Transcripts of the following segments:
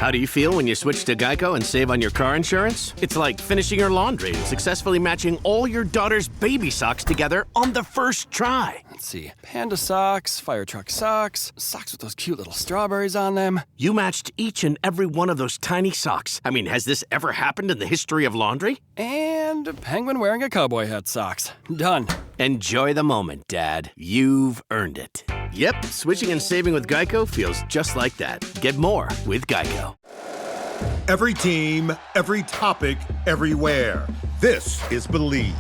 How do you feel when you switch to Geico and save on your car insurance? It's like finishing your laundry and successfully matching all your daughter's baby socks together on the first try. Let's see. Panda socks, fire truck socks, socks with those cute little strawberries on them. You matched each and every one of those tiny socks. I mean, has this ever happened in the history of laundry? And a penguin wearing a cowboy hat socks. Done. Enjoy the moment, Dad. You've earned it. Yep, switching and saving with Geico feels just like that. Get more with Geico. Every team, every topic, everywhere. This is Believe.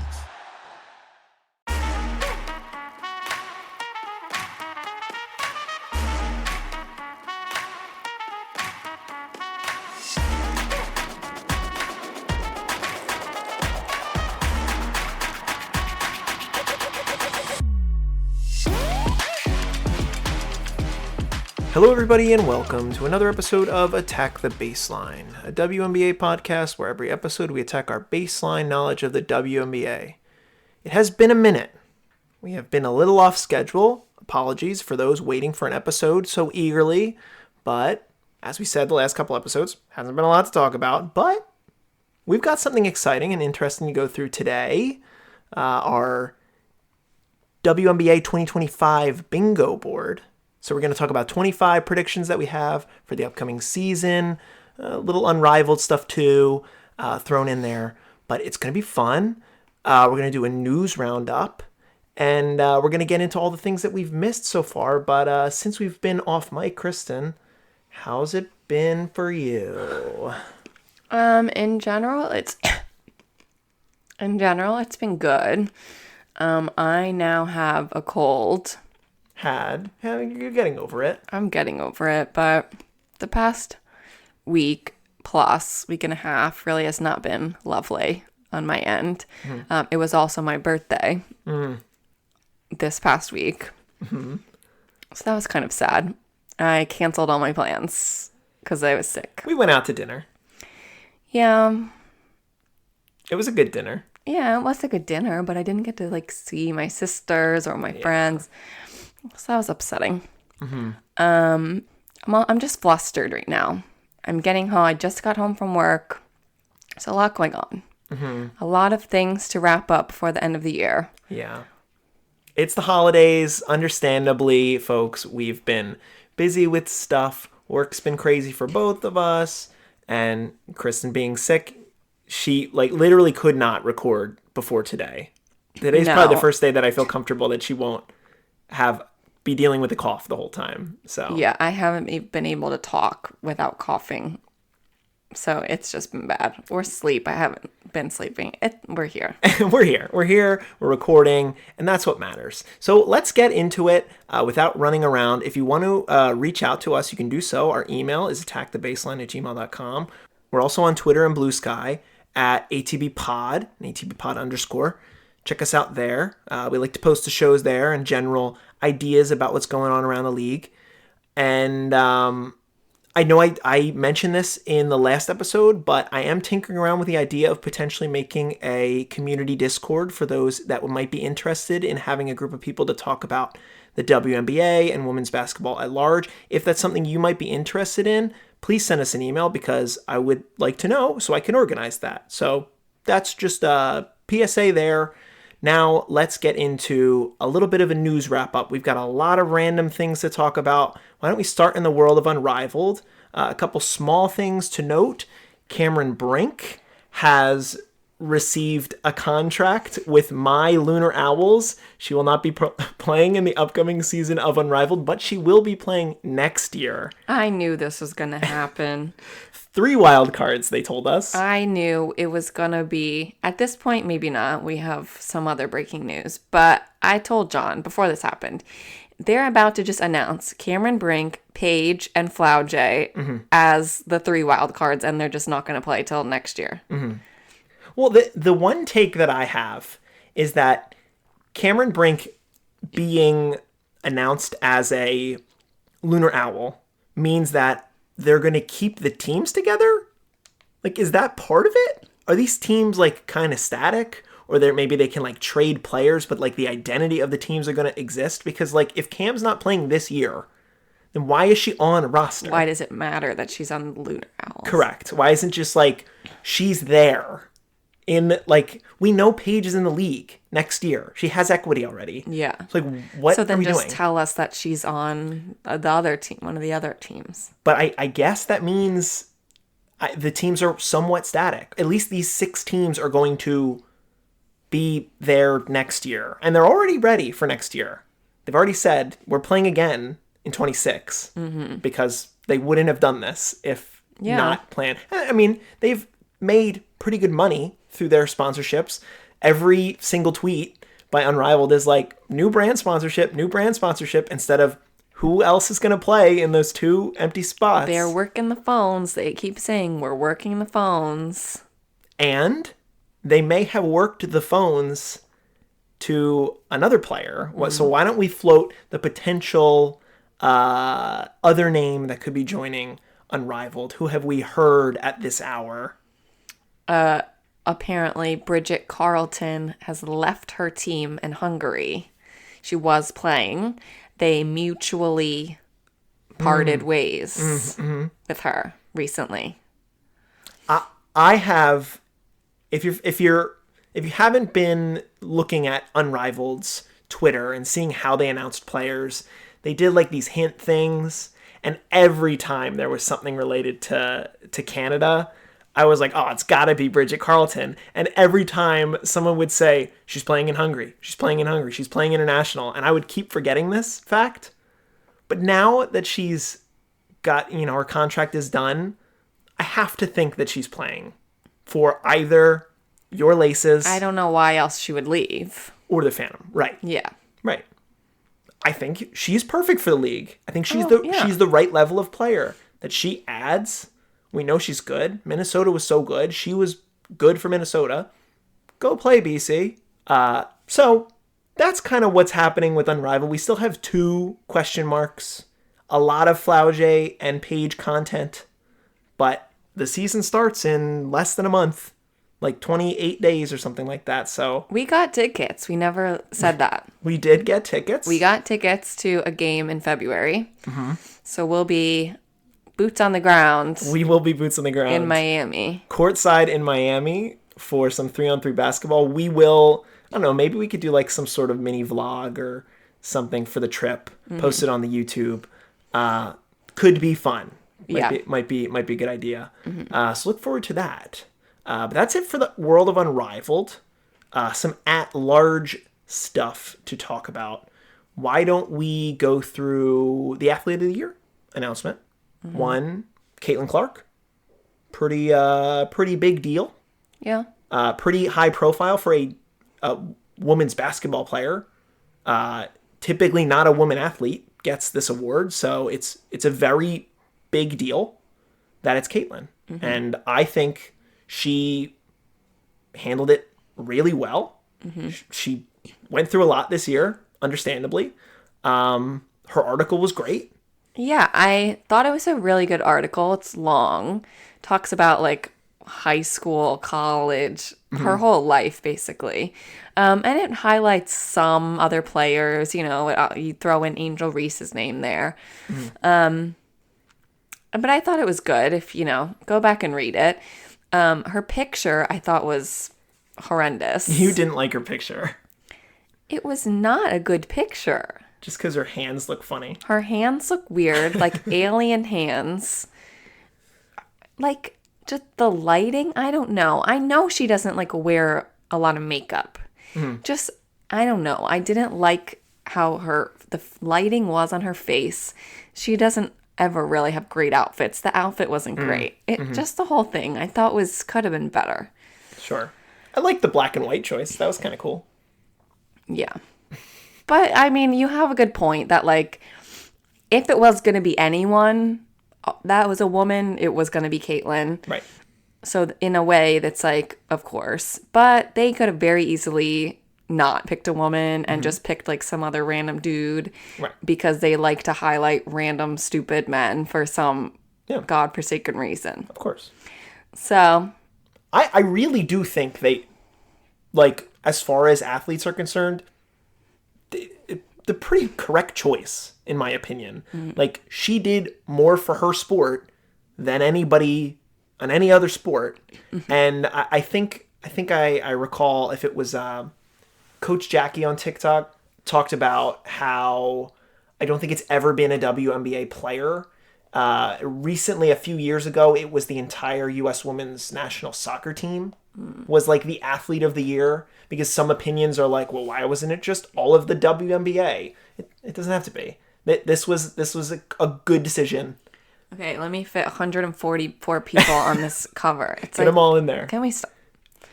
Hello everybody and welcome to another episode of Attack the Baseline, a WNBA podcast where every episode we attack our baseline knowledge of the WNBA. It has been a minute. We have been a little off schedule. Apologies for those waiting for an episode so eagerly, but as we said the last couple episodes, hasn't been a lot to talk about, but we've got something exciting and interesting to go through today. Our WNBA 2025 bingo board. So we're going to talk about 25 predictions that we have for the upcoming season, a little Unrivaled stuff too, thrown in there. But it's going to be fun. We're going to do a news roundup, and we're going to get into all the things that we've missed so far. But since we've been off mic, Kristen, how's it been for you? In general, it's been good. I now have a cold. You're getting over it. I'm getting over it, but the past week and a half really has not been lovely on my end. Mm-hmm. It was also my birthday this past week. Mm-hmm. So that was kind of sad. I canceled all my plans because I was sick. We went out to dinner. Yeah. It was a good dinner. Yeah, it was a good dinner, but I didn't get to see my sisters or my friends. So that was upsetting. Mm-hmm. I'm just flustered right now. I'm getting home. I just got home from work. There's a lot going on. Mm-hmm. A lot of things to wrap up before the end of the year. Yeah. It's the holidays. Understandably, folks, we've been busy with stuff. Work's been crazy for both of us. And Kristen being sick, she literally could not record before today. Today's probably the first day that I feel comfortable that she won't be dealing with a cough the whole time. So yeah, I haven't been able to talk without coughing. So it's just been bad. Or sleep. I haven't been sleeping. We're here. We're here. We're recording. And that's what matters. So let's get into it without running around. If you want to reach out to us, you can do so. Our email is attackthebaseline@gmail.com. We're also on Twitter and Bluesky at ATBPod, _. Check us out there. We like to post the shows there and general ideas about what's going on around the league. And I know I mentioned this in the last episode, but I am tinkering around with the idea of potentially making a community Discord for those that might be interested in having a group of people to talk about the WNBA and women's basketball at large. If that's something you might be interested in, please send us an email because I would like to know so I can organize that. So that's just a PSA there. Now, let's get into a little bit of a news wrap-up. We've got a lot of random things to talk about. Why don't we start in the world of Unrivaled? A couple small things to note. Cameron Brink has received a contract with my Lunar Owls. She will not be playing in the upcoming season of Unrivaled, but she will be playing next year. I knew this was going to happen. 3 wild cards, they told us. I knew it was going to be, at this point, maybe not. We have some other breaking news. But I told John before this happened, they're about to just announce Cameron Brink, Paige, and Flauj as the 3 wild cards, and they're just not going to play till next year. Mm-hmm. Well, the one take that I have is that Cameron Brink being announced as a Lunar Owl means that they're going to keep the teams together? Is that part of it? Are these teams, kind of static? Or maybe they can, trade players, but, the identity of the teams are going to exist? Because, if Cam's not playing this year, then why is she on a roster? Why does it matter that she's on the Lunar Owls? Correct. Why isn't just like she's there in like we know Paige is in the league next year. She has equity already. Yeah. It's like what So then are we just doing? tell us that she's on the other team, one of the other teams. But I guess that means the teams are somewhat static. At least these 6 teams are going to be there next year. And they're already ready for next year. They've already said, we're playing again in 26 because they wouldn't have done this if not planned. I mean, they've made pretty good money through their sponsorships. Every single tweet by Unrivaled is like, new brand sponsorship, instead of who else is going to play in those 2 empty spots. They're working the phones. They keep saying, we're working the phones. And they may have worked the phones to another player. So why don't we float the potential other name that could be joining Unrivaled? Who have we heard at this hour? Apparently, Bridget Carlton has left her team in Hungary. She was playing. They mutually parted ways with her recently. I have, if you haven't been looking at Unrivaled's Twitter and seeing how they announced players, they did like these hint things, and every time there was something related to Canada, I was like, oh, it's gotta be Bridget Carlton. And every time someone would say, she's playing in Hungary, she's playing international, and I would keep forgetting this fact. But now that she's got, her contract is done, I have to think that she's playing for either Your Laces. I don't know why else she would leave. Or the Phantom. Right. Yeah. Right. I think she's perfect for the league. I think she's yeah. she's the right level of player that she adds. We know she's good. Minnesota was so good. She was good for Minnesota. Go play, BC. So that's kind of what's happening with Unrivaled. We still have 2 question marks. A lot of Flaugier and Paige content. But the season starts in less than a month. Like 28 days or something like that. So We got tickets. We never said that. we did get tickets. We got tickets to a game in February. So we'll be boots on the ground We will be boots on the ground. in Miami. Courtside in Miami for some 3-on-3 basketball. We will, I don't know, maybe we could do like some sort of mini vlog or something for the trip. Post it on the YouTube. Could be fun. Might be a good idea. So look forward to that. But that's it for the world of Unrivaled. Some at-large stuff to talk about. Why don't we go through the Athlete of the Year announcement? One, Caitlin Clark. Pretty big deal. Yeah. Pretty high profile for a women's basketball player. Typically not a woman athlete gets this award, so it's a very big deal that it's Caitlin. And I think she handled it really well. She went through a lot this year, understandably. Her article was great. Yeah, I thought it was a really good article. It's long. Talks about like high school, college, her whole life basically. And it highlights some other players, you throw in Angel Reese's name there. But I thought it was good if, go back and read it. Her picture I thought was horrendous. You didn't like her picture. It was not a good picture. Just because her hands look funny. Her hands look weird, like alien hands. Like, just the lighting, I don't know. I know she doesn't, wear a lot of makeup. Just, I don't know. I didn't like how the lighting was on her face. She doesn't ever really have great outfits. The outfit wasn't great. Just the whole thing, I thought could have been better. Sure. I like the black and white choice. That was kind of cool. Yeah. But, I mean, you have a good point that, if it was going to be anyone that was a woman, it was going to be Caitlin. Right. So, in a way, that's of course. But they could have very easily not picked a woman and just picked, some other random dude. Right. Because they like to highlight random stupid men for some godforsaken reason. Of course. So. I really do think they, as far as athletes are concerned, the pretty correct choice, in my opinion. Like, she did more for her sport than anybody on any other sport. And I think I recall, if it was Coach Jackie on TikTok talked about how I don't think it's ever been a WNBA player. Recently, a few years ago, it was the entire U.S. women's national soccer team was like the athlete of the year, because some opinions are like, well, why wasn't it just all of the WNBA? It doesn't have to be. This was a good decision. Okay, let me fit 144 people on this cover. It's Get them all in there. Can we stop?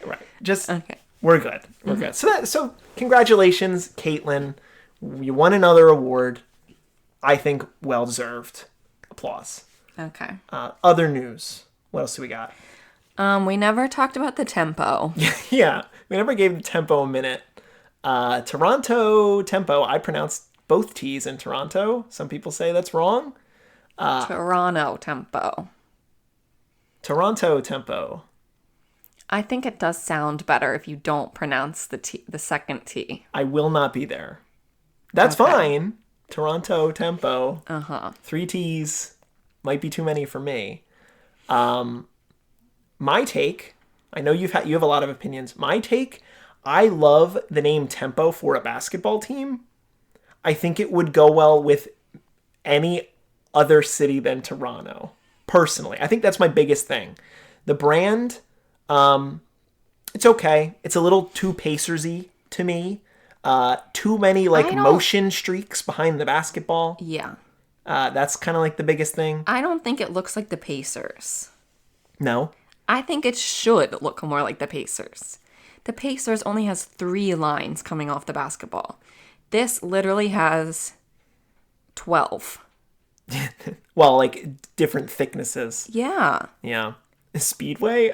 Right. Just, Okay. We're good. We're good. So congratulations, Caitlin. You won another award. I think well-deserved. Applause. Okay. Other news. What else do we got? We never talked about the tempo. Yeah, we never gave the tempo a minute. Toronto tempo. I pronounced both T's in Toronto. Some people say that's wrong. Toronto tempo. Toronto tempo. I think it does sound better if you don't pronounce the second T. I will not be there. That's fine. Toronto tempo. 3 T's might be too many for me. My take, I know you have a lot of opinions. My take, I love the name tempo for a basketball team. I think it would go well with any other city than Toronto. Personally, I think that's my biggest thing. The brand, it's okay. It's a little too Pacers-y to me. Too many motion streaks behind the basketball. Yeah. That's kind of like the biggest thing. I don't think it looks like the Pacers. No. I think it should look more like the Pacers. The Pacers only has 3 lines coming off the basketball. This literally has 12. Well, like different thicknesses. Yeah. Yeah. Speedway?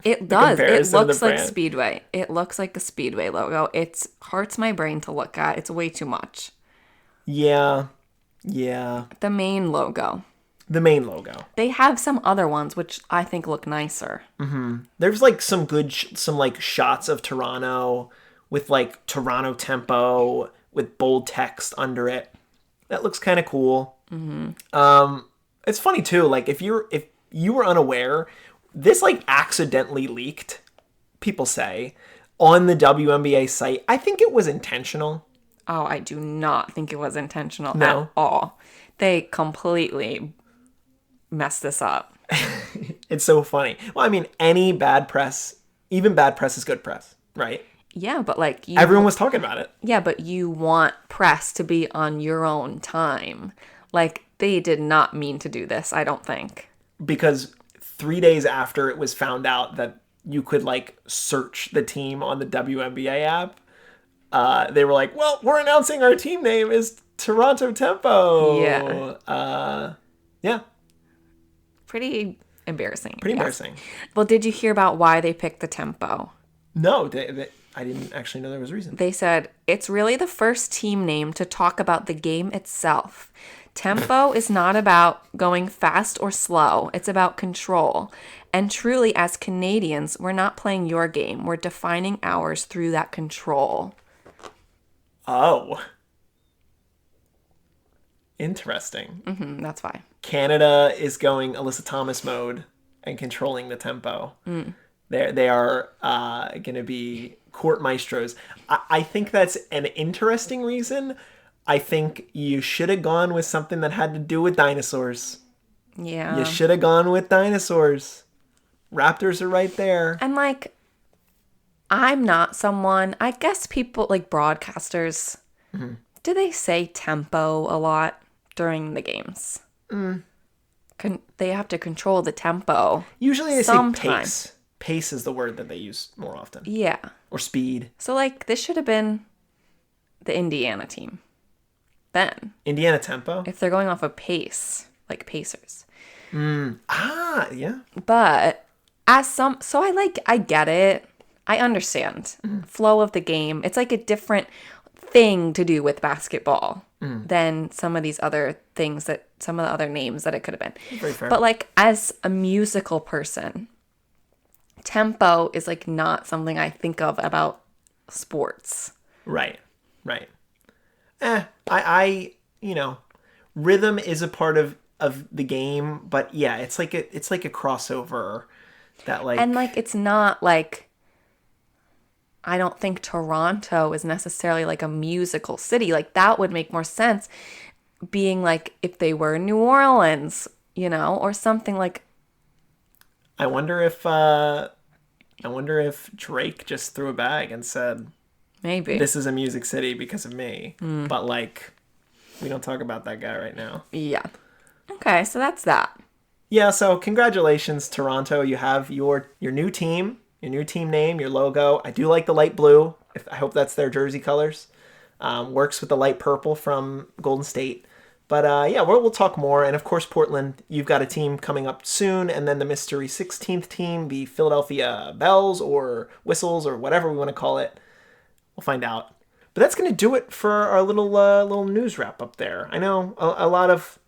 It does. It comparison to looks the like brand. Speedway. It looks like the Speedway logo. It hurts my brain to look at. It's way too much. Yeah. Yeah. The main logo. The main logo. They have some other ones which I think look nicer. There's like some good, shots of Toronto with like Toronto tempo with bold text under it. That looks kind of cool. It's funny too. Like if you were unaware, this like accidentally leaked, people say, on the WNBA site. I think it was intentional. Oh, I do not think it was intentional No? at all. They completely messed this up. It's so funny. Well, I mean, any bad press, even bad press is good press, right? Yeah, but like Everyone was talking about it. Yeah, but you want press to be on your own time. Like they did not mean to do this, I don't think. Because 3 days after it was found out that you could like search the team on the WNBA app, they were like, well, we're announcing our team name is Toronto Tempo. Yeah. Yeah. Pretty embarrassing. Pretty yes. embarrassing. Well, did you hear about why they picked the tempo? No, I didn't actually know there was a reason. They said, it's really the first team name to talk about the game itself. Tempo is not about going fast or slow. It's about control. And truly, as Canadians, we're not playing your game. We're defining ours through that control. Oh. Interesting. That's why. Canada is going Alyssa Thomas mode and controlling the tempo. They are going to be court maestros. I think that's an interesting reason. I think you should have gone with something that had to do with dinosaurs. Yeah. You should have gone with dinosaurs. Raptors are right there. And like, I'm not someone, I guess people like broadcasters, do they say tempo a lot during the games? They have to control the tempo. Usually they say Sometimes. pace. Pace is the word that they use more often. Yeah. Or speed. So like, this should have been the Indiana team. Then, Indiana tempo? if they're going off of pace, like Pacers. Yeah. But I get it. I understand. Flow of the game. It's like a different thing to do with basketball than some of these other things some of the other names that it could have been. Very fair. But like as a musical person, tempo is like not something I think of about sports. Right. I rhythm is a part of the game, but yeah, it's like a crossover that like. And like it's not like, I don't think Toronto is necessarily like a musical city. Like that would make more sense being like if they were New Orleans, or something like. I wonder if Drake just threw a bag and said, maybe this is a music city because of me. But like, we don't talk about that guy right now. Yeah. Okay, so that's that. Yeah, so congratulations, Toronto. You have your new team, your new team name, your logo. I do like the light blue. I hope that's their jersey colors. Works with the light purple from Golden State. But yeah, we'll talk more. And of course, Portland, you've got a team coming up soon. And then the mystery 16th team, the Philadelphia Bells or Whistles or whatever we want to call it. We'll find out. But that's going to do it for our little news wrap up there. I know a lot of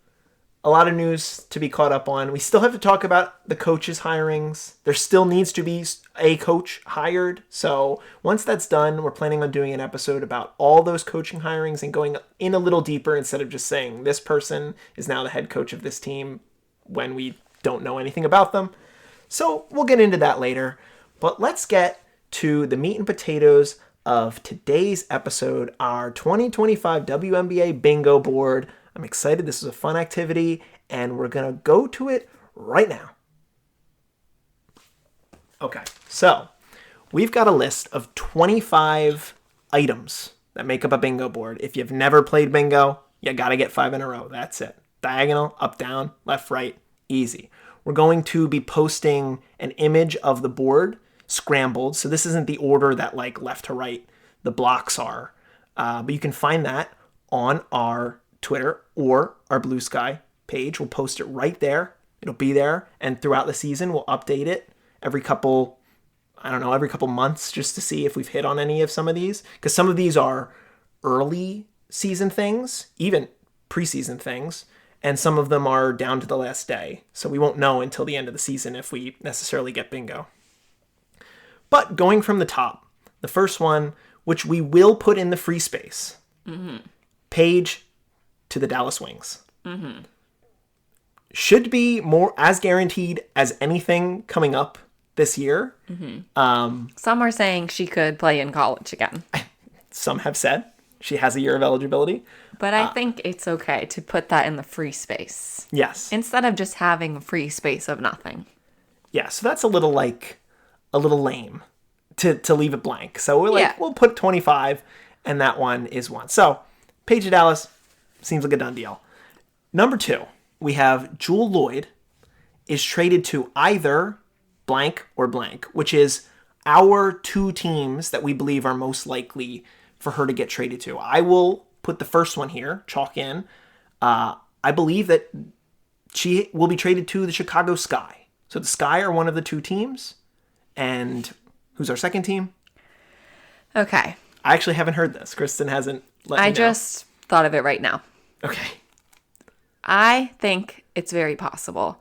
news to be caught up on. We still have to talk about the coaches' hirings. There still needs to be a coach hired. So once that's done, we're planning on doing an episode about all those coaching hirings and going in a little deeper instead of just saying this person is now the head coach of this team when we don't know anything about them. So we'll get into that later. But let's get to the meat and potatoes of today's episode, our 2025 WNBA bingo board. I'm excited. This is a fun activity, and we're going to go to it right now. Okay, so we've got a list of 25 items that make up a bingo board. If you've never played bingo, you got to get 5 in a row. That's it. Diagonal, up, down, left, right, easy. We're going to be posting an image of the board scrambled. So this isn't the order that like left to right the blocks are. But you can find that on our Twitter or our Bluesky page. We'll post it right there. It'll be there. And throughout the season, we'll update it every couple months just to see if we've hit on any of some of these. Because some of these are early season things, even preseason things. And some of them are down to the last day. So we won't know until the end of the season if we necessarily get bingo. But going from the top, the first one, which we will put in the free space, Paige to the Dallas Wings. Should be more as guaranteed as anything coming up this year. Some are saying she could play in college again. Some have said she has a year of eligibility. But I think it's okay to put that in the free space. Yes. Instead of just having a free space of nothing. Yeah, so that's a little lame to leave it blank. So we'll put 25, and that one is one. So Paige to Dallas seems like a done deal. Number 2, we have Jewell Loyd is traded to either blank or blank, which is our 2 teams that we believe are most likely for her to get traded to. I will put the first one here, chalk in. I believe that she will be traded to the Chicago Sky. So the Sky are one of the 2 teams. And who's our second team? Okay. I actually haven't heard this. Kristen hasn't let me know. I just thought of it right now. Okay. I think it's very possible.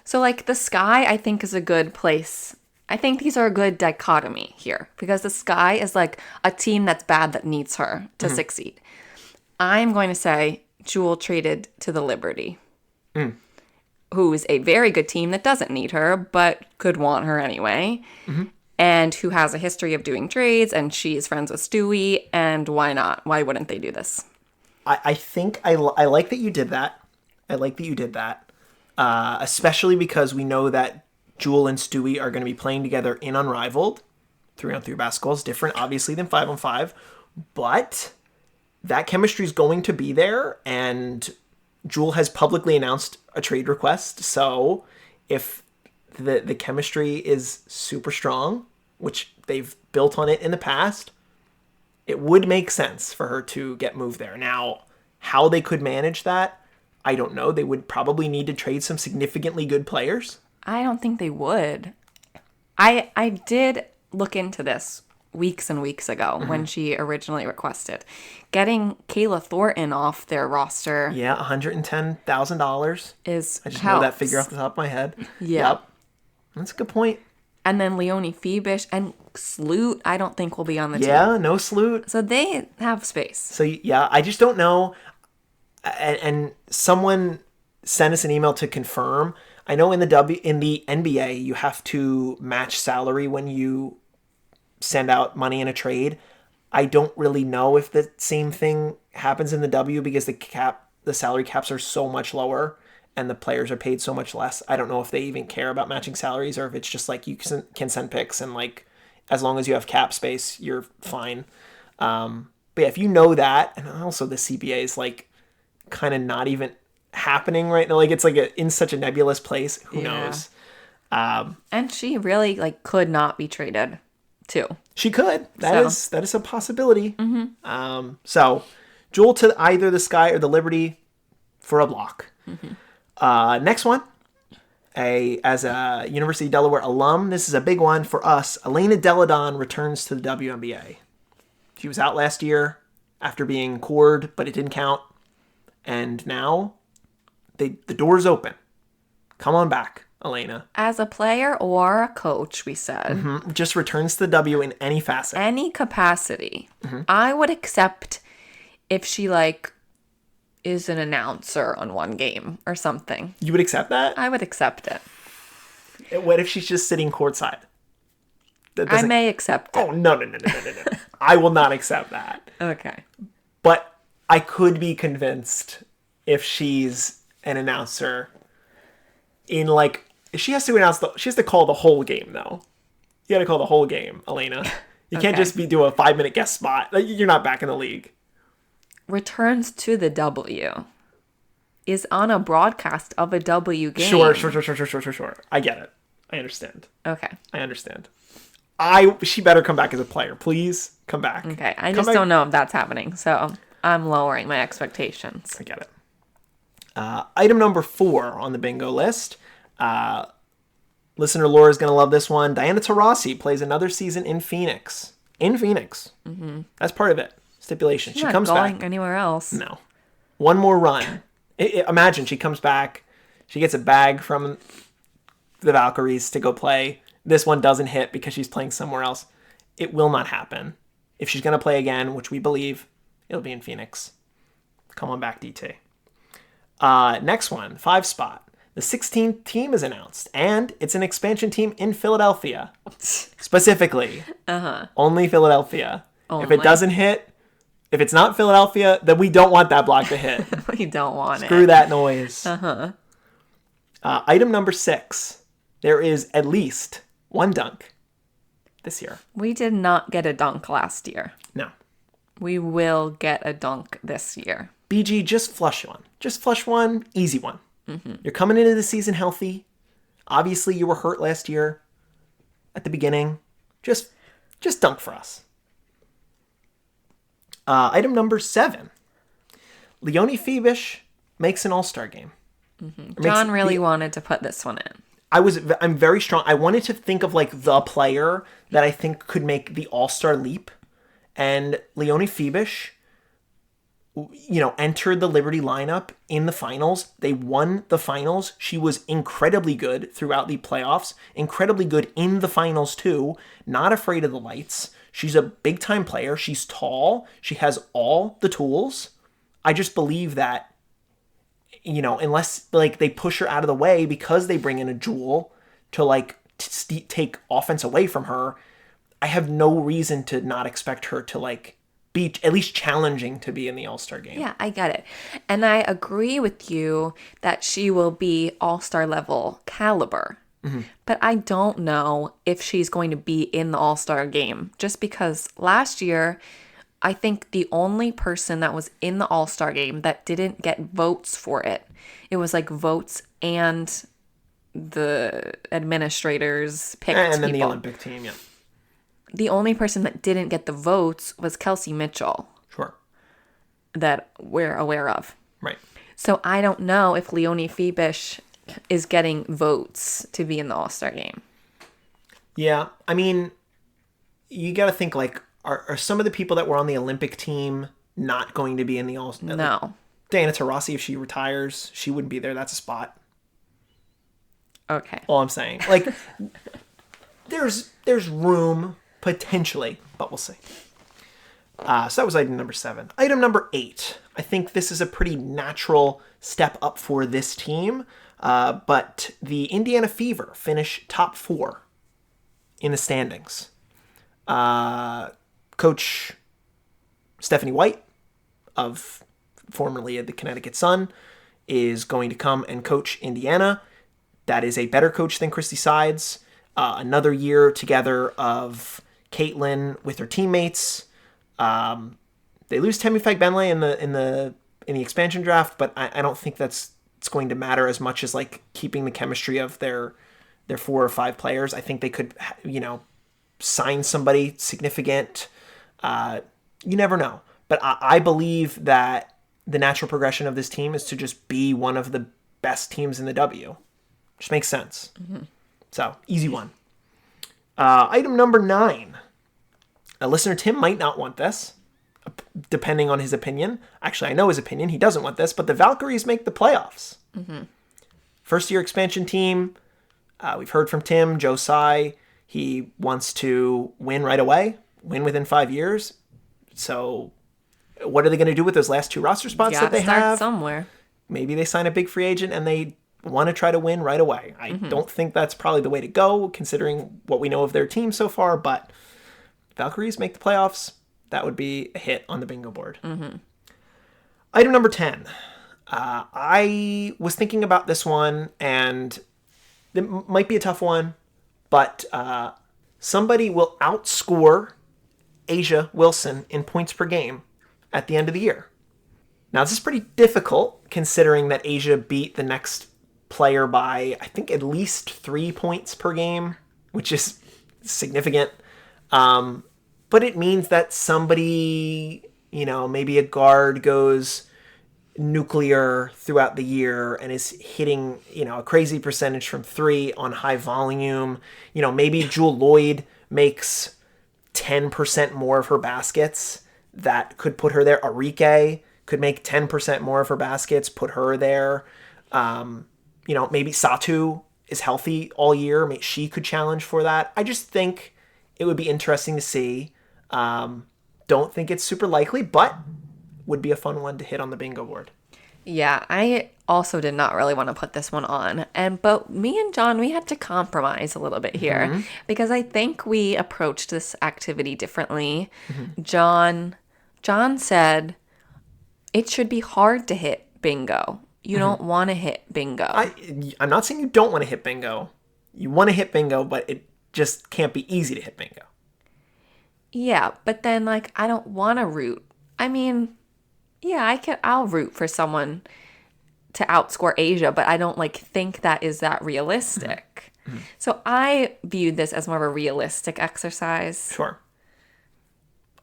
So like the Sky, I think is a good place. I think these are a good dichotomy here because the Sky is like a team that's bad that needs her to succeed. I'm going to say Jewell traded to the Liberty, who is a very good team that doesn't need her, but could want her anyway, and who has a history of doing trades, and she is friends with Stewie, and why not? Why wouldn't they do this? I think I like that you did that. I like that you did that, especially because we know that Jewell and Stewie are going to be playing together in Unrivaled. 3-on-3 basketball is different, obviously, than 5-on-5, but that chemistry is going to be there, and Jewell has publicly announced a trade request. So if the chemistry is super strong, which they've built on it in the past, it would make sense for her to get moved there. Now, how they could manage that, I don't know. They would probably need to trade some significantly good players. I don't think they would. I did look into this weeks and weeks ago when she originally requested getting Kayla Thornton off their roster. Yeah, $110,000 is I just helps. know that figure off the top of my head. Yeah. Yep. That's a good point. And then Leonie Febish and Sloot, I don't think will be on the team. Yeah, no Sloot. So they have space. So yeah, I just don't know. And someone sent us an email to confirm. I know in the NBA you have to match salary when you send out money in a trade. I don't really know if the same thing happens in the W because the salary caps are so much lower and the players are paid so much less. I don't know if they even care about matching salaries or if it's just like you can send picks and like as long as you have cap space, you're fine. But yeah, if you know that, and also the CBA is like kind of not even happening right now. Like it's like in such a nebulous place. Who knows? And she really like could not be traded too. She could. That is a possibility. So Jewel to either the Sky or the Liberty for a block. Next one. As a University of Delaware alum, this is a big one for us. Elena Deladon returns to the WNBA. She was out last year after being cored, but it didn't count. And now the door's open. Come on back, Elena. As a player or a coach, we said. Just returns to the W in any facet. Any capacity. I would accept if she like is an announcer on one game or something. You would accept that? I would accept it. What if she's just sitting courtside? I may accept it. Oh, no. I will not accept that. Okay. But I could be convinced if she's an announcer in like, she has to she has to call the whole game though. You got to call the whole game, Elena. You can't just do a 5-minute guest spot. You're not back in the league. Returns to the W. Is on a broadcast of a W game. Sure. I get it. I understand. Okay. I understand. She better come back as a player. Please come back. Okay. I just don't know if that's happening. So I'm lowering my expectations. I get it. Item number 4 on the bingo list. Listener Laura's going to love this one. Diana Taurasi plays another season in Phoenix. That's part of it. Stipulation. She's she not comes going back. anywhere else. No. One more run. Imagine she comes back. She gets a bag from the Valkyries to go play. This one doesn't hit because she's playing somewhere else. It will not happen. If she's going to play again, which we believe, it'll be in Phoenix. Come on back, DT. Next one, 5 spot. The 16th team is announced, and it's an expansion team in Philadelphia. Specifically. Only Philadelphia. If it doesn't hit, if it's not Philadelphia, then we don't want that block to hit. We don't want Screw it. that noise. Item number 6. There is at least one dunk this year. We did not get a dunk last year. No. We will get a dunk this year. BG, just flush one. Just flush one. Easy one. You're coming into the season healthy. Obviously, you were hurt last year at the beginning. Just dunk for us. Item number 7. Leonie Febish makes an all-star game. John really wanted to put this one in. I'm very strong. I wanted to think of like the player that I think could make the all-star leap. And Leonie Febish, entered the Liberty lineup in the finals. They won the finals. She was incredibly good throughout the playoffs. Incredibly good in the finals too. Not afraid of the lights. She's a big-time player. She's tall. She has all the tools. I just believe that, unless like they push her out of the way because they bring in a Jewel to like take offense away from her, I have no reason to not expect her to like be at least challenging to be in the All-Star game. Yeah, I get it. And I agree with you that she will be All-Star level caliber. But I don't know if she's going to be in the All-Star game. Just because last year, I think the only person that was in the All-Star game that didn't get votes for it, it was like votes and the administrators picked And then people. the Olympic team, yeah. The only person that didn't get the votes was Kelsey Mitchell. Sure. That we're aware of. Right. So I don't know if Leonie Febish is getting votes to be in the All-Star game. Yeah. I mean, you got to think like, are some of the people that were on the Olympic team not going to be in the All-Star? No. Like, Diana Taurasi, if she retires, she wouldn't be there. That's a spot. Okay. All I'm saying. Like, there's room potentially, but we'll see. So that was item number 7. Item number 8. I think this is a pretty natural step up for this team, but the Indiana Fever finish top 4 in the standings. Coach Stephanie White, of formerly the Connecticut Sun, is going to come and coach Indiana. That is a better coach than Christy Sides. Another year together of Caitlin with her teammates. They lose Temi Fagbenle in the expansion draft, but I don't think it's going to matter as much as like keeping the chemistry of their 4 or 5 players. I think they could, sign somebody significant. You never know, but I believe that the natural progression of this team is to just be one of the best teams in the W. Just makes sense. Mm-hmm. So, easy one. Item number 9. Listener Tim might not want this, depending on his opinion. Actually, I know his opinion. He doesn't want this, but the Valkyries make the playoffs. Mm-hmm. First-year expansion team. We've heard from Tim, Joe Tsai. He wants to win right away, win within 5 years. So, what are they going to do with those last 2 roster spots that they have? Somewhere. Maybe they sign a big free agent and they want to try to win right away. I don't think that's probably the way to go, considering what we know of their team so far, but Valkyries make the playoffs. That would be a hit on the bingo board. Mm-hmm. Item number 10. I was thinking about this one, and it might be a tough one, but somebody will outscore Asia Wilson in points per game at the end of the year. Now, this is pretty difficult, considering that Asia beat the next player by, I think, at least 3 points per game, which is significant. But it means that somebody, maybe a guard goes nuclear throughout the year and is hitting, a crazy percentage from 3 on high volume. Maybe Jewel Lloyd makes 10% more of her baskets. That could put her there. Arike could make 10% more of her baskets, put her there. Maybe Satu is healthy all year. Maybe she could challenge for that. I just think it would be interesting to see. Don't think it's super likely, but would be a fun one to hit on the bingo board. Yeah, I also did not really want to put this one on. But me and John, we had to compromise a little bit here because I think we approached this activity differently. Mm-hmm. John said it should be hard to hit bingo. You don't want to hit bingo. I'm not saying you don't want to hit bingo. You want to hit bingo, but it just can't be easy to hit bingo. Yeah, but then I don't want to root. I mean, yeah, I'll root for someone to outscore Asia, but I don't think that is that realistic. Mm-hmm. So I viewed this as more of a realistic exercise. Sure.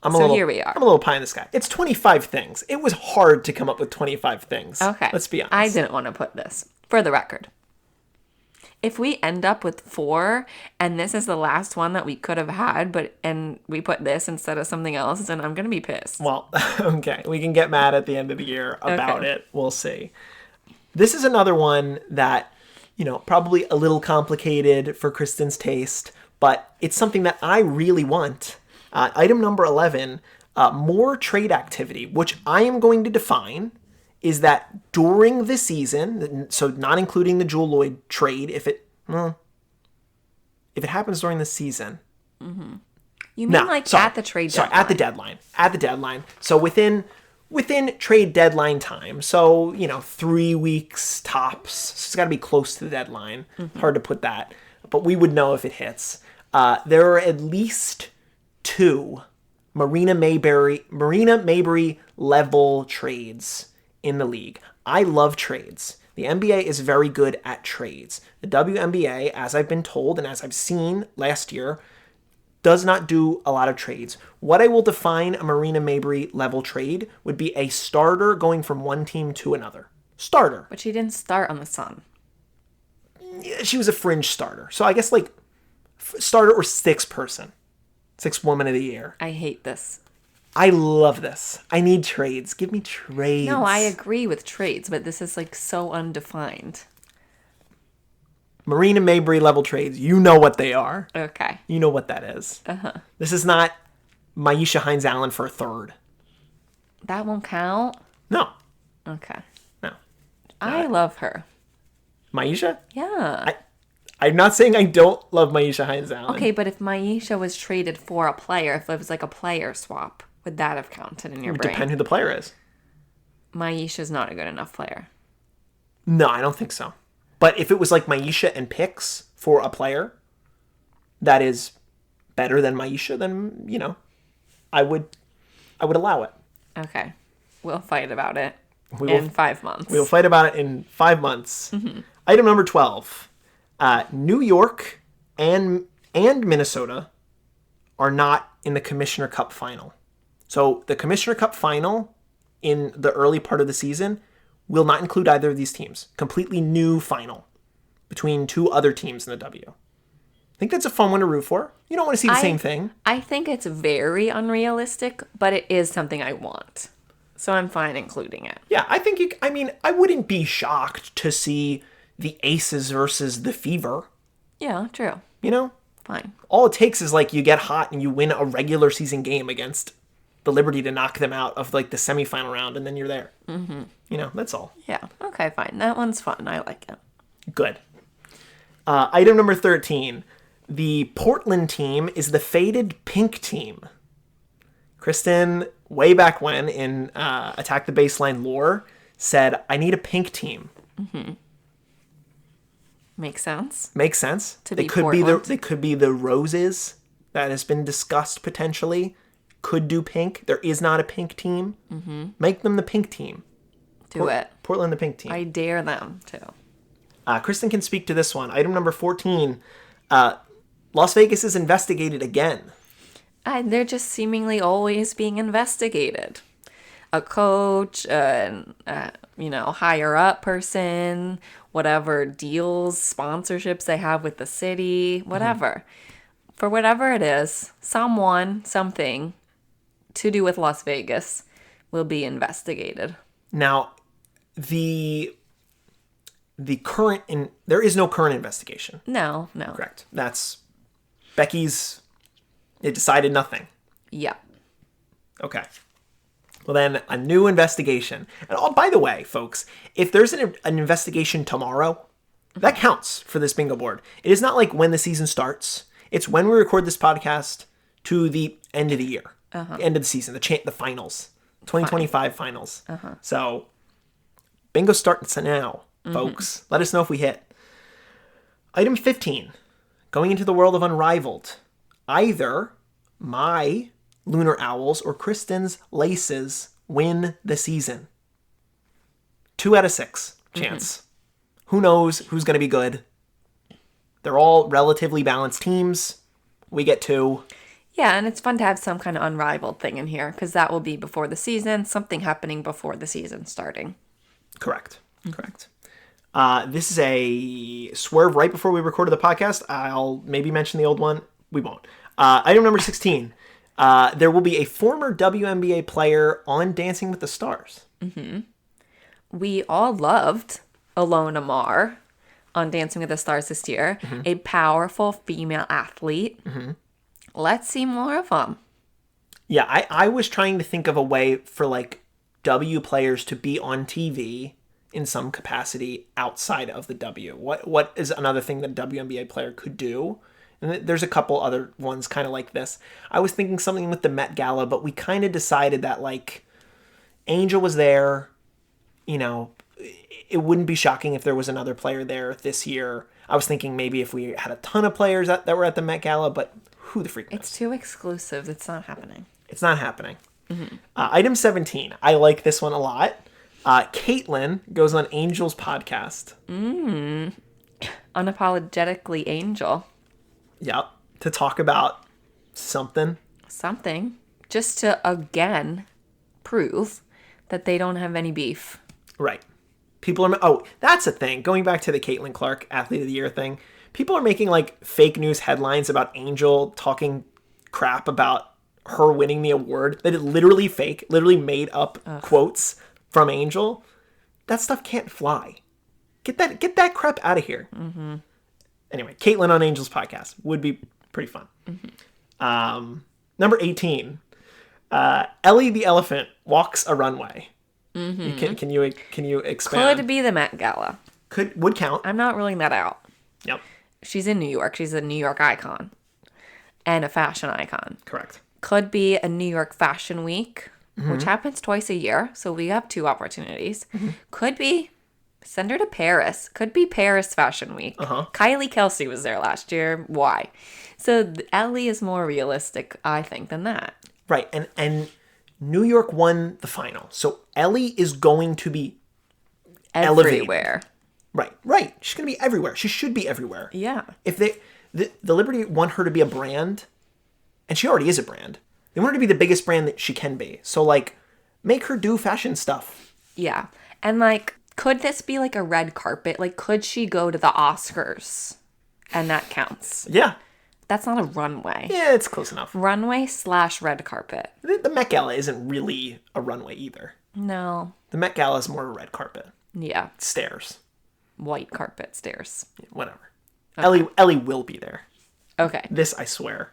Here we are. I'm a little pie in the sky. It's 25 things. It was hard to come up with 25 things. Okay. Let's be honest. I didn't want to put this. For the record. If we end up with 4 and this is the last one that we could have had, and we put this instead of something else, then I'm going to be pissed. Well, okay. We can get mad at the end of the year about it. We'll see. This is another one that, probably a little complicated for Kristen's taste, but it's something that I really want. Item number 11, more trade activity, which I am going to define is that during the season, so not including the Jewel Lloyd trade, if it happens during the season. Mm-hmm. You mean at the trade deadline? Sorry, at the deadline. At the deadline. So within trade deadline time. So, 3 weeks tops. So it's got to be close to the deadline. Mm-hmm. Hard to put that. But we would know if it hits. There are at least 2 Marina Mabrey level trades in the league. I love trades. The NBA is very good at trades. The WNBA, as I've been told and as I've seen last year, does not do a lot of trades. What I will define a Marina Mabrey level trade would be a starter going from one team to another. Starter. But she didn't start on the Sun. She was a fringe starter. So I guess starter or 6th person. 6th woman of the year. I hate this. I love this. I need trades. Give me trades. No, I agree with trades, but this is so undefined. Marine and Mabry level trades. You know what they are. Okay. You know what that is. This is not Maisha Hines-Allen for a third. That won't count? No. Okay. No. I love her. Maisha? Yeah. I'm not saying I don't love Maisha Hines-Allen. Okay, but if Maisha was traded for a player, if it was like a player swap, would that have counted in your It would brain? depend who the player is. Maisha's not a good enough player. No, I don't think so. But if it was like Maisha and picks for a player that is better than Maisha, then, I would allow it. Okay. We'll fight about it We will- in 5 months. We will fight about it in 5 months. Item number 12. New York and Minnesota are not in the Commissioner Cup final. So the Commissioner Cup final in the early part of the season will not include either of these teams. Completely new final between two other teams in the W. I think that's a fun one to root for. You don't want to see the same thing. I think it's very unrealistic, but it is something I want. So I'm fine including it. Yeah, I think I wouldn't be shocked to see the Aces versus the Fever. Yeah, true. Fine. All it takes is you get hot and you win a regular season game against the Liberty to knock them out of the semifinal round, and then you're there. That's all. Yeah. Okay, fine. That one's fun. I like it. Good. Item number 13. The Portland team is the faded pink team. Kristen, way back when in Attack the Baseline lore, said, I need a pink team. Makes sense. Makes sense. To They be could Portland. they could be the Roses that has been discussed potentially. Could do pink. There is not a pink team. Make them the pink team. Do it. Portland the pink team. I dare them to. Kristen can speak to this one. Item number 14. Las Vegas is investigated again. They're just seemingly always being investigated. A coach, higher up person, whatever deals, sponsorships they have with the city, whatever. For whatever it is, someone, something to do with Las Vegas will be investigated. Now, the current there is no current investigation. No. Correct. That's Becky's. It decided nothing. Yeah. Okay. Well, then a new investigation. And by the way, folks, if there's an investigation tomorrow, that counts for this bingo board. It is not like when the season starts. It's when we record this podcast to the end of the year, end of the season, the finals, 2025 finals. So bingo starts now, folks. Let us know if we hit. Item 15, going into the world of Unrivaled. Either my Lunar Owls or Kristen's Laces win the season. 2 out of 6 chance. Who knows who's going to be good? They're all relatively balanced teams. We get 2. Yeah, and it's fun to have some kind of Unrivaled thing in here because that will be before the season, something happening before the season starting. Correct. This is a swerve right before we recorded the podcast. I'll maybe mention the old one. We won't. Item number 16. There will be a former WNBA player on Dancing with the Stars. We all loved Alona Mar on Dancing with the Stars this year. A powerful female athlete. Let's see more of them. Yeah, I was trying to think of a way for W players to be on TV in some capacity outside of the W. What is another thing that a WNBA player could do? And there's a couple other ones kind of like this. I was thinking something with the Met Gala, but we kind of decided that Angel was there. It wouldn't be shocking if there was another player there this year. I was thinking maybe if we had a ton of players that were at the Met Gala, but who the freak knows? It's too exclusive. It's not happening. It's not happening. Item 17. I like this one a lot. Caitlin goes on Angel's podcast. Unapologetically Angel. Yep. To talk about something. Just to, again, prove that they don't have any beef. Right. People are... Oh, that's a thing. Going back to the Caitlin Clark Athlete of the Year thing. People are making, fake news headlines about Angel talking crap about her winning the award. That is literally fake. Literally made up quotes from Angel. That stuff can't fly. Get that crap out of here. Anyway, Caitlin on Angel's podcast would be pretty fun. Number 18, Ellie the elephant walks a runway. Can you expand? Could be the Met Gala. Would count. I'm not ruling that out. Yep. She's in New York. She's a New York icon and a fashion icon. Correct. Could be a New York Fashion Week, which happens twice a year. So we have 2 opportunities. Could be send her to Paris. Could be Paris Fashion Week. Kylie Kelsey was there last year. Why? So Ellie is more realistic, I think, than that. Right. And New York won the final. So Ellie is going to be Everywhere. elevated. Right. She's going to be everywhere. She should be everywhere. Yeah. If the Liberty want her to be a brand, and she already is a brand, they want her to be the biggest brand that she can be. So, like, make her do fashion stuff. Yeah. And, like, could this be, like, a red carpet? Like, could she go to the Oscars? And that counts. Yeah. That's not a runway. Yeah, it's close enough. Runway / red carpet. The Met Gala isn't really a runway either. No. The Met Gala is more of a red carpet. Yeah. Stairs. White carpet stairs. Whatever. Okay. Ellie will be there. Okay. This, I swear.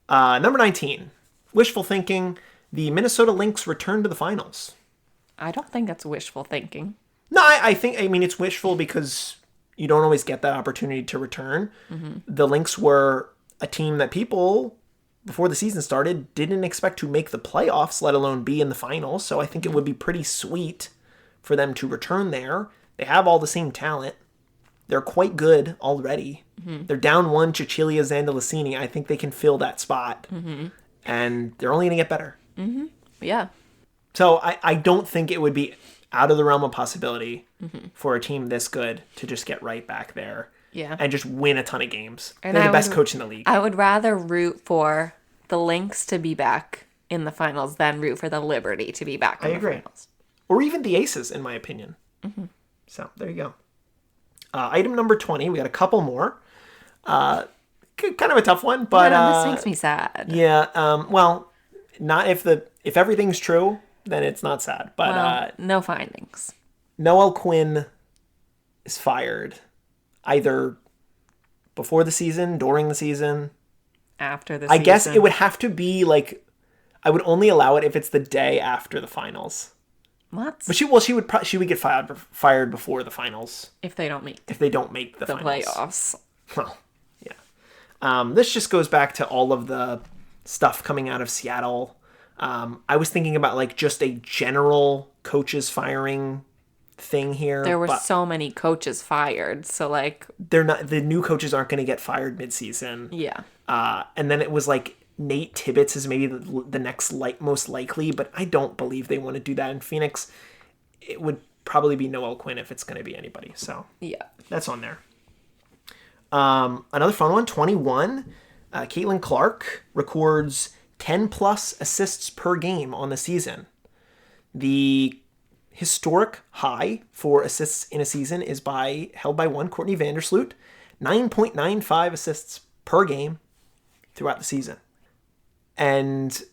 Number 19. Wishful thinking. The Minnesota Lynx return to the finals. I don't think that's wishful thinking. No, I mean, it's wishful because you don't always get that opportunity to return. The Lynx were a team that people, before the season started, didn't expect to make the playoffs, let alone be in the finals. So I think it would be pretty sweet for them to return there. They have all the same talent. They're quite good already. They're down 1, Cecilia Zandalicini. I think they can fill that spot. And they're only going to get better. Yeah. So I don't think it would be out of the realm of possibility for a team this good to just get right back there. Yeah. And just win a ton of games. And They're the best coach in the league. I would rather root for the Lynx to be back in the finals than root for the Liberty to be back in the finals. Or even the Aces, in my opinion. So, there you go. Item number 20. We got a couple more. Kind of a tough one, but... this makes me sad. Yeah, well, not if everything's true, then it's not sad. But no findings. Noel Quinn is fired either before the season, during the season. After the season. I guess it would have to be like... I would only allow it if it's the day after the finals. What? But she would get fired before the finals if they don't make the finals. playoffs. Well, yeah. This just goes back to all of the stuff coming out of Seattle. I was thinking about like just a general coaches firing thing here. There were so many coaches fired, so like the new coaches aren't going to get fired mid-season. Yeah. And then it was like Nate Tibbetts is maybe the next most likely, but I don't believe they want to do that in Phoenix. It would probably be Noel Quinn if it's going to be anybody. So yeah, that's on there. Another fun one, 21. Caitlin Clark records 10 plus assists per game on the season. The historic high for assists in a season is held by one Courtney Vandersloot, 9.95 assists per game throughout the season. And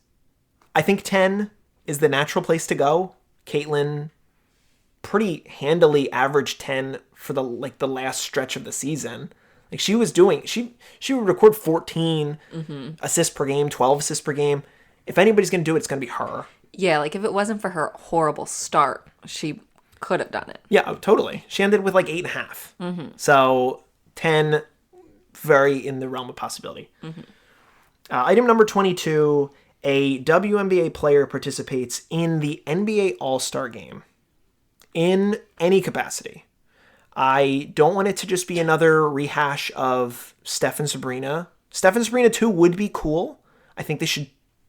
I think 10 is the natural place to go. Caitlin pretty handily averaged 10 for the last stretch of the season. Like she was doing, she would record 14 assists per game, 12 assists per game. If anybody's going to do it, it's going to be her. Yeah, like if it wasn't for her horrible start, she could have done it. Yeah, totally. She ended with like 8.5. So 10, very in the realm of possibility. Item number 22, a WNBA player participates in the NBA All-Star Game in any capacity. I don't want it to just be another rehash of Steph and Sabrina. Steph and Sabrina, too, would be cool. I think they should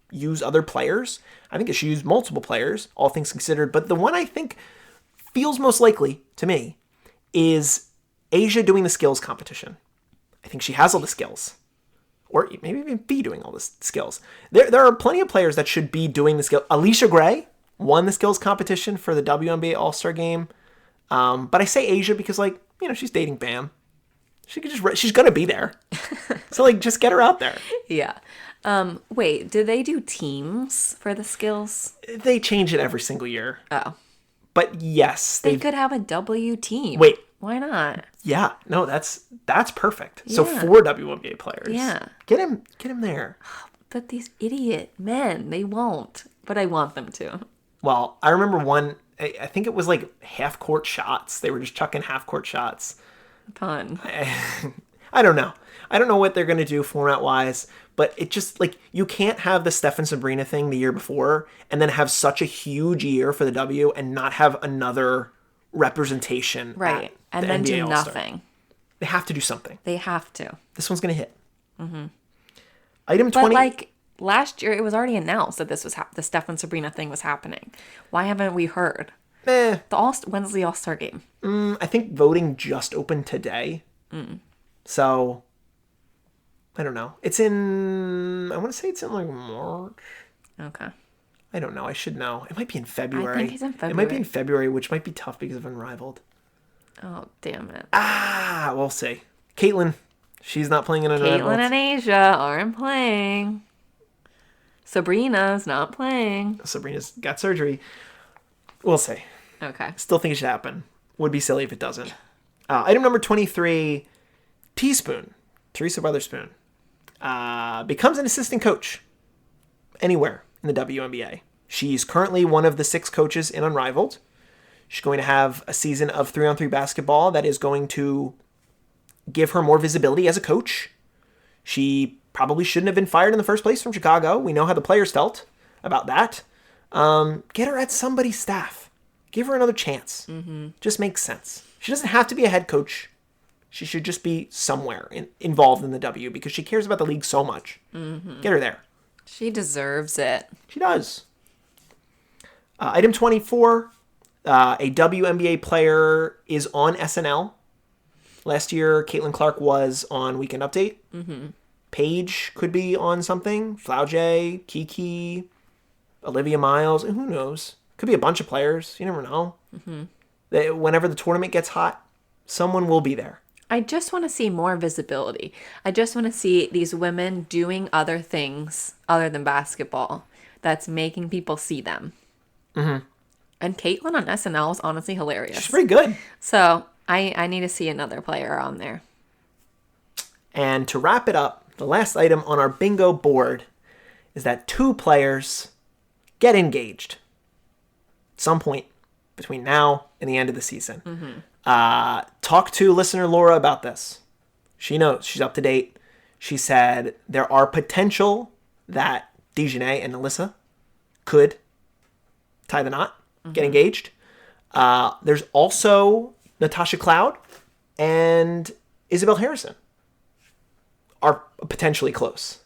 use other players. I think they should use multiple players, all things considered. But the one I think feels most likely to me is Asia doing the skills competition. I think she has all the skills. Or maybe even be doing all the skills. There are plenty of players that should be doing the skills. Alicia Gray won the skills competition for the WNBA All-Star Game. But I say Asia because, like, you know, she's dating Bam. She's going to be there. So, like, just get her out there. Yeah. Wait, do they do teams for the skills? They change it every single year. Oh. But yes. They could have a W team. Wait, Why not? Yeah, no, that's perfect. So Yeah. 4 WNBA players. Yeah. Get him there. But these idiot men, they won't. But I want them to. Well, I remember one, I think it was like half-court shots. They were just chucking half-court shots. Fun. I don't know. I don't know what they're going to do format-wise, but it just, like, you can't have the Steph and Sabrina thing the year before and then have such a huge year for the W and not have another representation. Right. At And the then NBA do All-Star. nothing. They have to do something. They have to. This one's going to hit. Mm-hmm. Item But 20. like last year, it was already announced that this was the Steph and Sabrina thing was happening. Why haven't we heard? When's the All-Star game? I think voting just opened today. So, I don't know. It's in, I want to say it's in like March. Okay. I don't know. I should know. It might be in February. I think it's in It might be February. in February, which might be tough because of Unrivaled. Oh, damn it. We'll see. Caitlin, she's not playing in Unrivaled. Caitlin and Asia aren't playing. Sabrina's not playing. Sabrina's got surgery. We'll see. Okay. Still think it should happen. Would be silly if it doesn't. Item number 23, Teaspoon, Teresa Weatherspoon, becomes an assistant coach anywhere in the WNBA. She's currently one of the 6 coaches in Unrivaled. She's going to have a season of 3-on-3 basketball that is going to give her more visibility as a coach. She probably shouldn't have been fired in the first place from Chicago. We know how the players felt about that. Get her at somebody's staff. Give her another chance. Just makes sense. She doesn't have to be a head coach. She should just be somewhere involved in the W because she cares about the league so much. Get her there. She deserves it. She does. Item 24, a WNBA player is on SNL. Last year, Caitlin Clark was on Weekend Update. Paige could be on something. Flaujae, Kiki, Olivia Miles. Who knows? Could be a bunch of players. You never know. Whenever the tournament gets hot, someone will be there. I just want to see more visibility. I just want to see these women doing other things other than basketball that's making people see them. And Caitlin on SNL is honestly hilarious. She's pretty good. So I need to see another player on there. And to wrap it up, the last item on our bingo board is that 2 players get engaged at some point between now and the end of the season. Talk to listener Laura about this. She knows. She's up to date. She said there are potential that Dejanay and Alyssa could tie the knot, get engaged. There's also Natasha Cloud and Isabel Harrison are potentially close.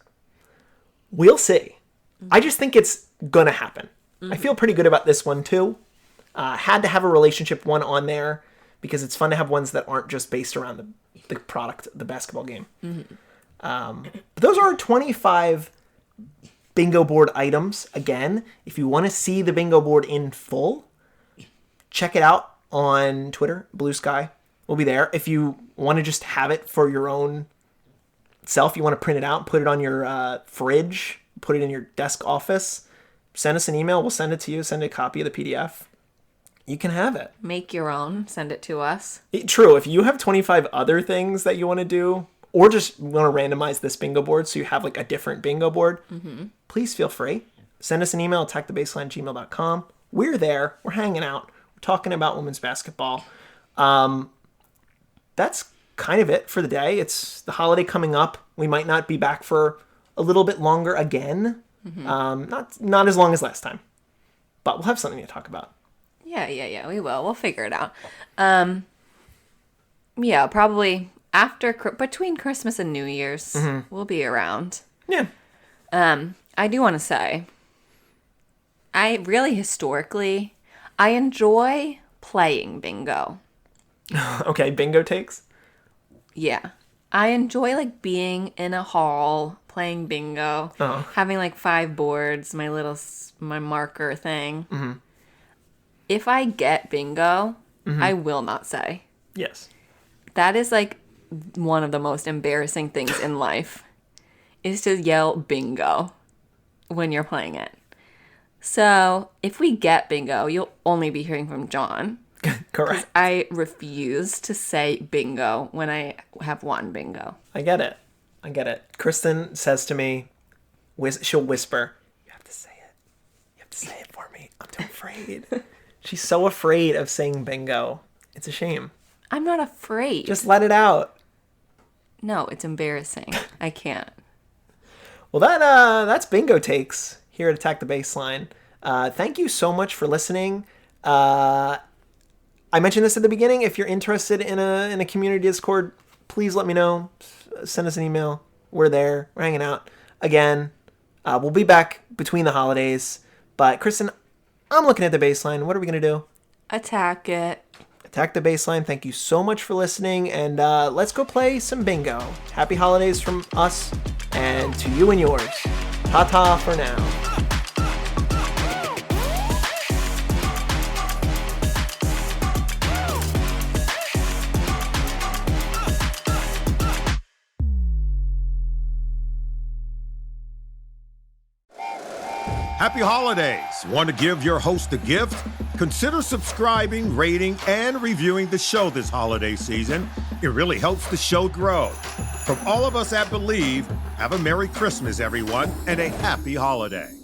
We'll see. I just think it's going to happen. I feel pretty good about this one, too. Had to have a relationship one on there because it's fun to have ones that aren't just based around the product, the basketball game. But those are our 25 bingo board items. Again, if you want to see the bingo board in full, check it out on Twitter, Bluesky. We'll be there. If you want to just have it for your own self, you want to print it out, put it on your fridge, put it in your desk office, send us an email. We'll send it to you. Send a copy of the PDF. You can have it. Make your own. Send it to us. True. If you have 25 other things that you want to do, or just want to randomize this bingo board so you have like a different bingo board, please feel free. Send us an email, attackthebaseline@gmail.com. We're there. We're hanging out. We're talking about women's basketball. That's kind of it for the day. It's the holiday coming up. We might not be back for a little bit longer again. Not as long as last time. But we'll have something to talk about. Yeah, we will. We'll figure it out. Yeah, probably between Christmas and New Year's, we'll be around. Yeah. I do want to say, historically, I enjoy playing bingo. Okay, bingo takes? Yeah. I enjoy like being in a hall, playing bingo, having like 5 boards, my marker thing. If I get bingo, I will not say. Yes. That is like one of the most embarrassing things in life, is to yell bingo when you're playing it. So if we get bingo, you'll only be hearing from John. Correct. I refuse to say bingo when I have won bingo. I get it. Kristen says to me, she'll whisper, you have to say it. You have to say it for me. I'm too afraid. She's so afraid of saying bingo. It's a shame. I'm not afraid. Just let it out. No, it's embarrassing. I can't. Well, that's bingo takes here at Attack the Baseline. Thank you so much for listening. I mentioned this at the beginning. If you're interested in a community Discord, please let me know. Send us an email. We're there. We're hanging out. Again, we'll be back between the holidays. But Kristen, I'm looking at the baseline. What are we going to do? Attack it. Attack the baseline. Thank you so much for listening. And let's go play some bingo. Happy holidays from us and to you and yours. Ta-ta for now. Happy holidays! Want to give your host a gift? Consider subscribing, rating, and reviewing the show this holiday season. It really helps the show grow. From all of us at Believe, have a Merry Christmas, everyone, and a Happy Holiday.